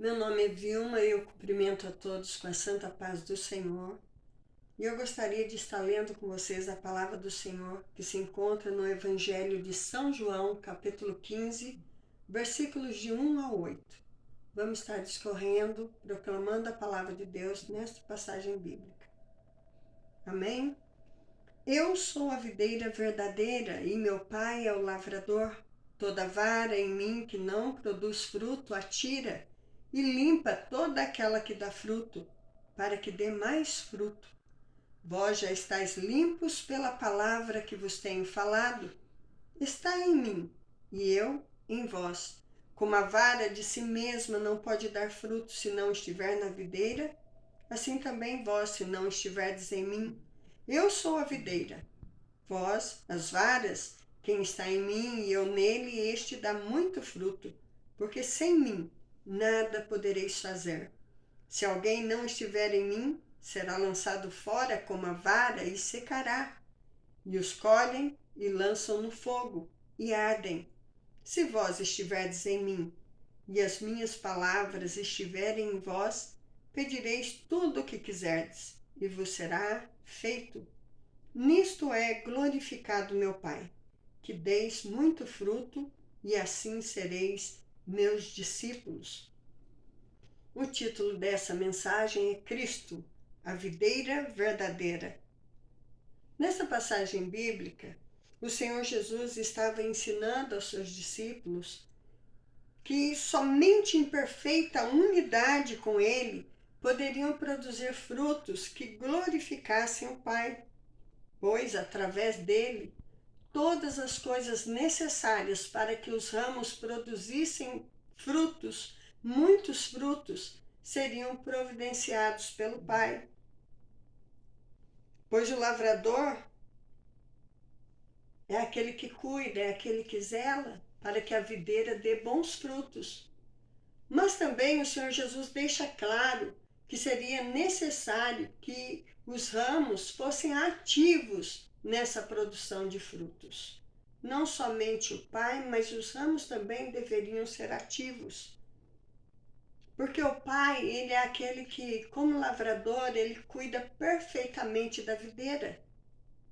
Meu nome é Vilma e eu cumprimento a todos com a santa paz do Senhor. E eu gostaria de estar lendo com vocês a palavra do Senhor que se encontra no Evangelho de São João, capítulo 15, versículos de 1 a 8. Vamos estar discorrendo, proclamando a palavra de Deus nesta passagem bíblica. Amém? Eu sou a videira verdadeira e meu Pai é o lavrador. Toda vara em mim que não produz fruto, atira e limpa toda aquela que dá fruto, para que dê mais fruto. Vós já estáis limpos pela palavra que vos tenho falado. Está em mim, e eu em vós. Como a vara de si mesma não pode dar fruto se não estiver na videira, assim também vós, se não estiverdes em mim. Eu sou a videira, vós, as varas. Quem está em mim e eu nele, este dá muito fruto, porque sem mim nada podereis fazer. Se alguém não estiver em mim, será lançado fora como a vara e secará. E os colhem e lançam no fogo e ardem. Se vós estiverdes em mim e as minhas palavras estiverem em vós, pedireis tudo o que quiserdes e vos será feito. Nisto é glorificado meu Pai, que deis muito fruto e assim sereis meus discípulos. O título dessa mensagem é Cristo, a videira verdadeira. Nessa passagem bíblica, o Senhor Jesus estava ensinando aos seus discípulos que somente em perfeita unidade com Ele poderiam produzir frutos que glorificassem o Pai, pois através dele todas as coisas necessárias para que os ramos produzissem frutos, muitos frutos, seriam providenciados pelo Pai. Pois o lavrador é aquele que cuida, é aquele que zela para que a videira dê bons frutos. Mas também o Senhor Jesus deixa claro que seria necessário que os ramos fossem ativos nessa produção de frutos. Não somente o Pai, mas os ramos também deveriam ser ativos. Porque o Pai, ele é aquele que, como lavrador, ele cuida perfeitamente da videira.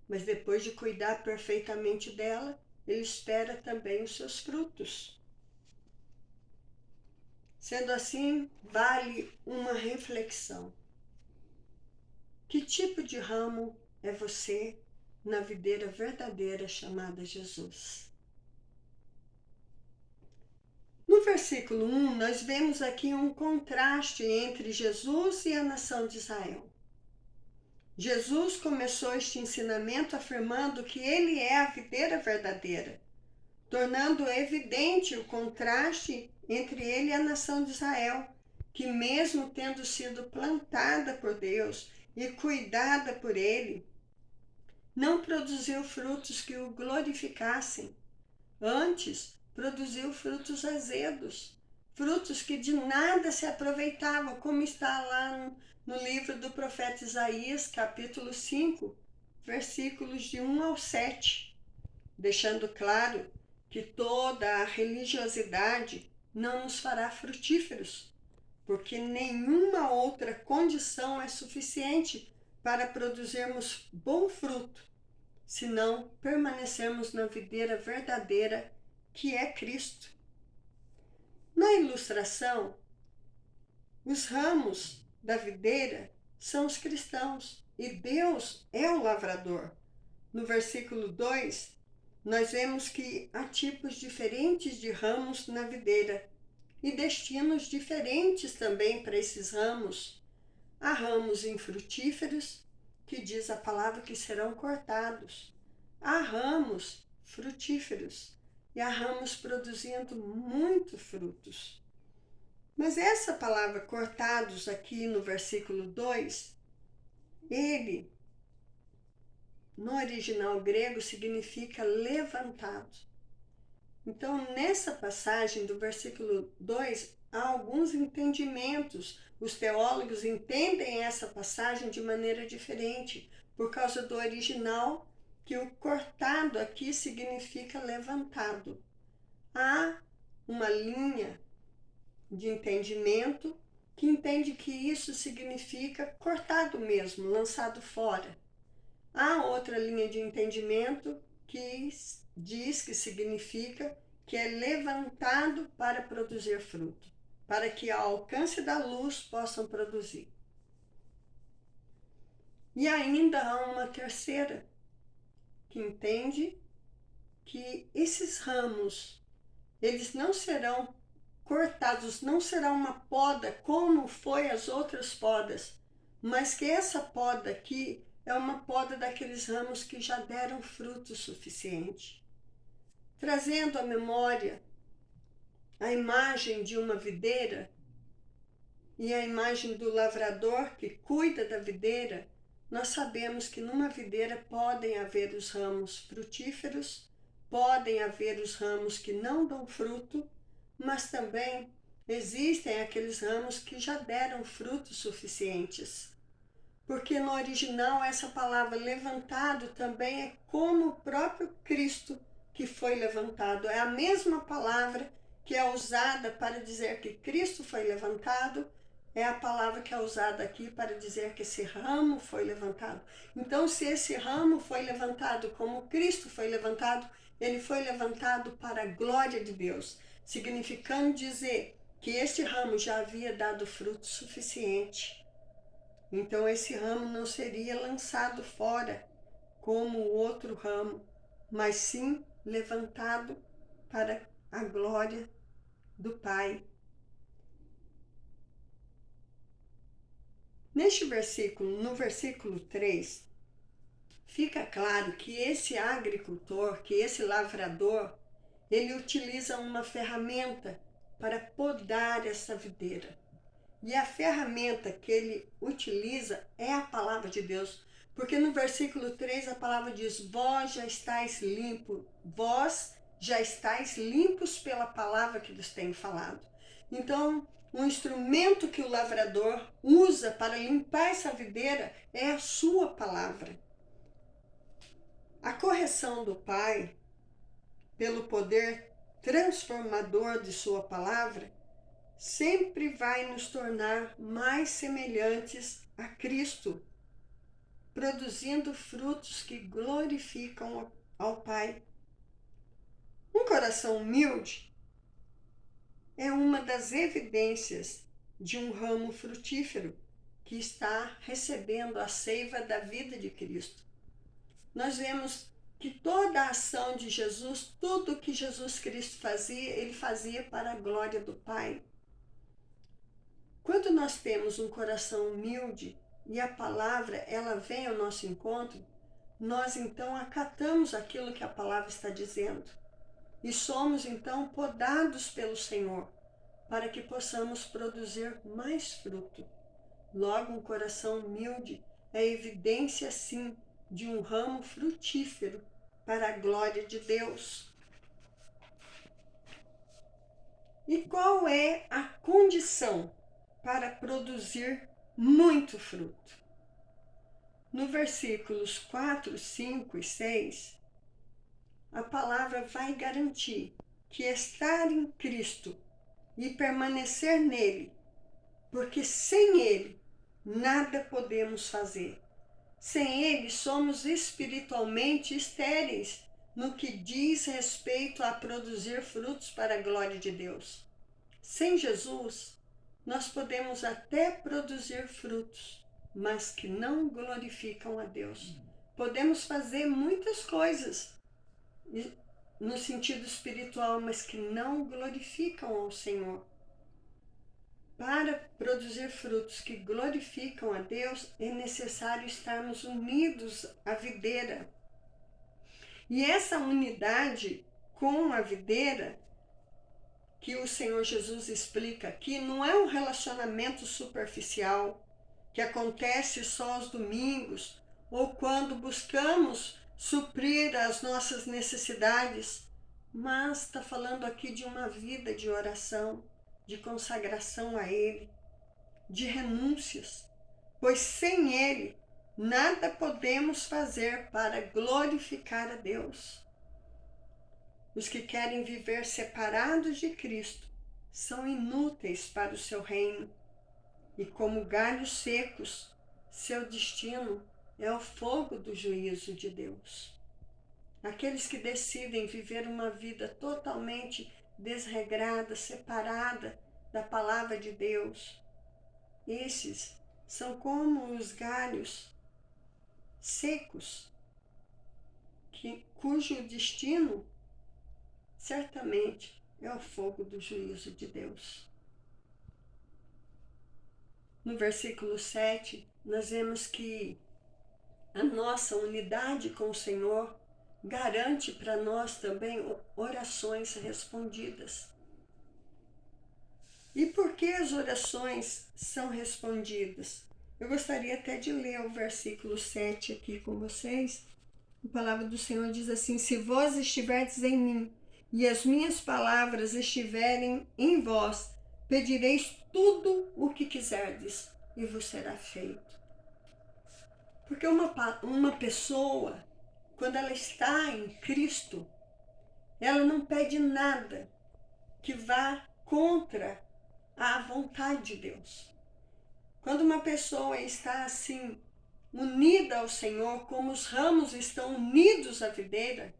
Mas depois de cuidar perfeitamente dela, ele espera também os seus frutos. Sendo assim, vale uma reflexão. Que tipo de ramo é você na videira verdadeira chamada Jesus? No versículo 1, nós vemos aqui um contraste entre Jesus e a nação de Israel. Jesus começou este ensinamento afirmando que ele é a videira verdadeira, tornando evidente o contraste entre ele e a nação de Israel, que mesmo tendo sido plantada por Deus e cuidada por ele, não produziu frutos que o glorificassem. Antes, produziu frutos azedos, frutos que de nada se aproveitavam, como está lá no livro do profeta Isaías, capítulo 5, versículos de 1 ao 7, deixando claro que toda a religiosidade não nos fará frutíferos, porque nenhuma outra condição é suficiente para produzirmos bom fruto, se não permanecermos na videira verdadeira, que é Cristo. Na ilustração, os ramos da videira são os cristãos e Deus é o lavrador. No versículo 2, nós vemos que há tipos diferentes de ramos na videira e destinos diferentes também para esses ramos. Há ramos infrutíferos, que diz a palavra que serão cortados. Há ramos frutíferos e há ramos produzindo muito frutos. Mas essa palavra cortados aqui no versículo 2, ele no original grego significa levantado. Então, nessa passagem do versículo 2, há alguns entendimentos. Os teólogos entendem essa passagem de maneira diferente, por causa do original, que o cortado aqui significa levantado. Há uma linha de entendimento que entende que isso significa cortado mesmo, lançado fora. Há outra linha de entendimento que diz que significa que é levantado para produzir fruto, para que ao alcance da luz possam produzir. E ainda há uma terceira, que entende que esses ramos, eles não serão cortados, não será uma poda como foi as outras podas, mas que essa poda aqui é uma poda daqueles ramos que já deram fruto suficiente. Trazendo à memória a imagem de uma videira e a imagem do lavrador que cuida da videira, nós sabemos que numa videira podem haver os ramos frutíferos, podem haver os ramos que não dão fruto, mas também existem aqueles ramos que já deram frutos suficientes. Porque no original essa palavra levantado também é como o próprio Cristo que foi levantado. É a mesma palavra que é usada para dizer que Cristo foi levantado, é a palavra que é usada aqui para dizer que esse ramo foi levantado. Então, se esse ramo foi levantado como Cristo foi levantado, ele foi levantado para a glória de Deus, significando dizer que este ramo já havia dado fruto suficiente. Então esse ramo não seria lançado fora como o outro ramo, mas sim levantado para a glória do Pai. Neste versículo, no versículo 3, fica claro que esse agricultor, que esse lavrador, ele utiliza uma ferramenta para podar essa videira. E a ferramenta que ele utiliza é a palavra de Deus. Porque no versículo 3 a palavra diz: vós já estáis limpos, vós já estáis limpos pela palavra que vos tenho falado. Então, o instrumento que o lavrador usa para limpar essa videira é a sua palavra. A correção do Pai, pelo poder transformador de sua palavra, sempre vai nos tornar mais semelhantes a Cristo, produzindo frutos que glorificam ao Pai. Um coração humilde é uma das evidências de um ramo frutífero que está recebendo a seiva da vida de Cristo. Nós vemos que toda a ação de Jesus, tudo que Jesus Cristo fazia, ele fazia para a glória do Pai. Quando nós temos um coração humilde e a palavra ela vem ao nosso encontro, nós então acatamos aquilo que a palavra está dizendo e somos então podados pelo Senhor para que possamos produzir mais fruto. Logo, um coração humilde é evidência sim de um ramo frutífero para a glória de Deus. E qual é a condição para produzir muito fruto? No versículos 4, 5 e 6, a palavra vai garantir que estar em Cristo e permanecer nele, porque sem ele nada podemos fazer. Sem ele somos espiritualmente estéreis no que diz respeito a produzir frutos para a glória de Deus. Sem Jesus, nós podemos até produzir frutos, mas que não glorificam a Deus. Podemos fazer muitas coisas no sentido espiritual, mas que não glorificam ao Senhor. Para produzir frutos que glorificam a Deus, é necessário estarmos unidos à videira. E essa unidade com a videira, que o Senhor Jesus explica aqui, não é um relacionamento superficial que acontece só aos domingos ou quando buscamos suprir as nossas necessidades, mas está falando aqui de uma vida de oração, de consagração a Ele, de renúncias, pois sem Ele nada podemos fazer para glorificar a Deus. Os que querem viver separados de Cristo são inúteis para o seu reino, e como galhos secos, seu destino é o fogo do juízo de Deus. Aqueles que decidem viver uma vida totalmente desregrada, separada da palavra de Deus, esses são como os galhos secos, cujo destino certamente é o fogo do juízo de Deus. No versículo 7, nós vemos que a nossa unidade com o Senhor garante para nós também orações respondidas. E por que as orações são respondidas? Eu gostaria até de ler o versículo 7 aqui com vocês. A palavra do Senhor diz assim: se vós estiverdes em mim e as minhas palavras estiverem em vós, pedireis tudo o que quiserdes e vos será feito. Porque uma pessoa, quando ela está em Cristo, ela não pede nada que vá contra a vontade de Deus. Quando uma pessoa está assim, unida ao Senhor, como os ramos estão unidos à videira,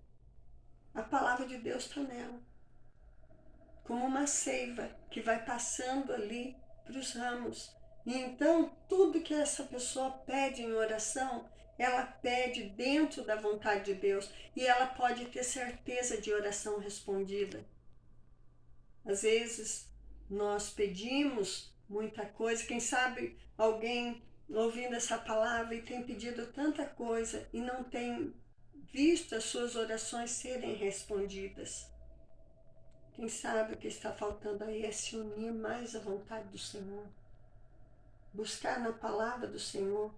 a palavra de Deus está nela. Como uma seiva que vai passando ali para os ramos. E então, tudo que essa pessoa pede em oração, ela pede dentro da vontade de Deus. E ela pode ter certeza de oração respondida. Às vezes, nós pedimos muita coisa. Quem sabe alguém ouvindo essa palavra e tem pedido tanta coisa e não tem visto as suas orações serem respondidas. Quem sabe o que está faltando aí é se unir mais à vontade do Senhor. Buscar na palavra do Senhor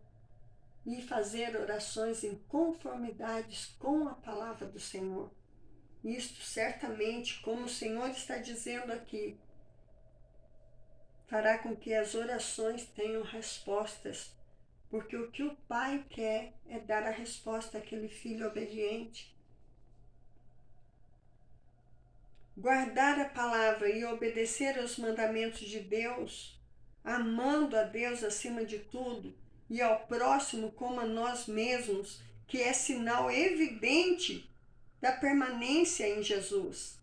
e fazer orações em conformidade com a palavra do Senhor. Isto certamente, como o Senhor está dizendo aqui, fará com que as orações tenham respostas, porque o que o Pai quer é dar a resposta àquele filho obediente. Guardar a palavra e obedecer aos mandamentos de Deus, amando a Deus acima de tudo e ao próximo como a nós mesmos, que é sinal evidente da permanência em Jesus.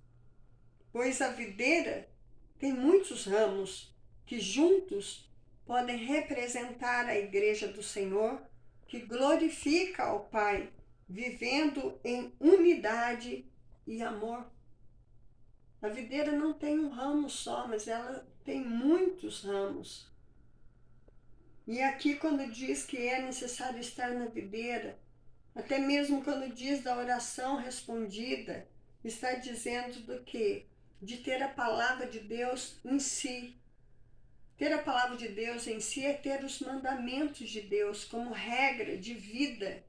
Pois a videira tem muitos ramos que juntos podem representar a igreja do Senhor, que glorifica ao Pai, vivendo em unidade e amor. A videira não tem um ramo só, mas ela tem muitos ramos. E aqui quando diz que é necessário estar na videira, até mesmo quando diz da oração respondida, está dizendo do quê? De ter a palavra de Deus em si. Ter a palavra de Deus em si é ter os mandamentos de Deus como regra de vida.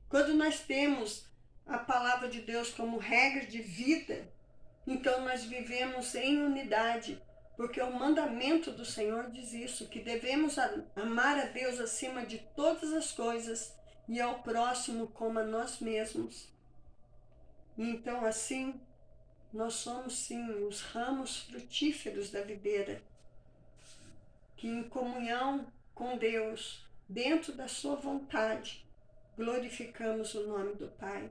Quando nós temos a palavra de Deus como regra de vida, então nós vivemos em unidade, porque o mandamento do Senhor diz isso, que devemos amar a Deus acima de todas as coisas e ao próximo como a nós mesmos. E então assim, nós somos sim os ramos frutíferos da videira, que em comunhão com Deus, dentro da sua vontade, glorificamos o nome do Pai.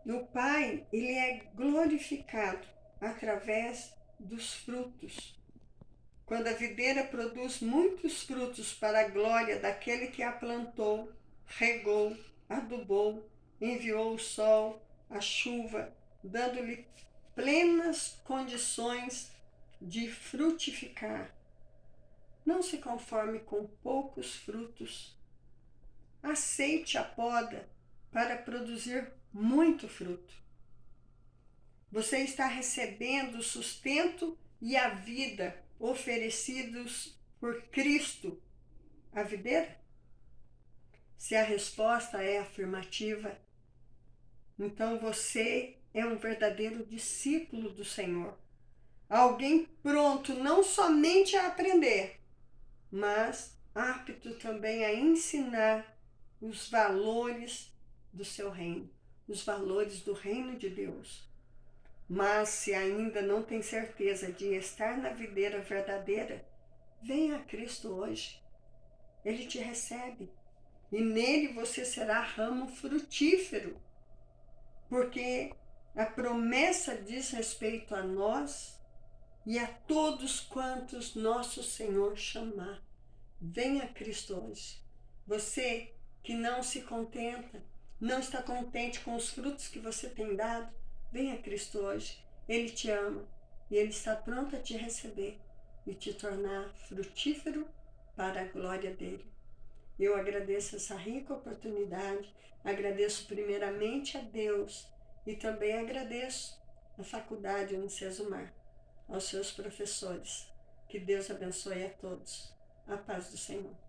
O Pai, ele é glorificado através dos frutos. Quando a videira produz muitos frutos para a glória daquele que a plantou, regou, adubou, enviou o sol, a chuva, dando-lhe plenas condições de frutificar. Não se conforme com poucos frutos. Aceite a poda para produzir muito fruto. Você está recebendo o sustento e a vida oferecidos por Cristo, a videira? Se a resposta é afirmativa, então você é um verdadeiro discípulo do Senhor. Alguém pronto não somente a aprender, mas apto também a ensinar os valores do seu reino, os valores do reino de Deus. Mas se ainda não tem certeza de estar na videira verdadeira, venha a Cristo hoje. Ele te recebe. E nele você será ramo frutífero. Porque a promessa diz respeito a nós e a todos quantos nosso Senhor chamar. Venha a Cristo hoje. Você que não se contenta, não está contente com os frutos que você tem dado, venha a Cristo hoje. Ele te ama e Ele está pronto a te receber e te tornar frutífero para a glória dEle. Eu agradeço essa rica oportunidade, agradeço primeiramente a Deus e também agradeço a Faculdade Unicesumar, aos seus professores. Que Deus abençoe a todos. A paz do Senhor.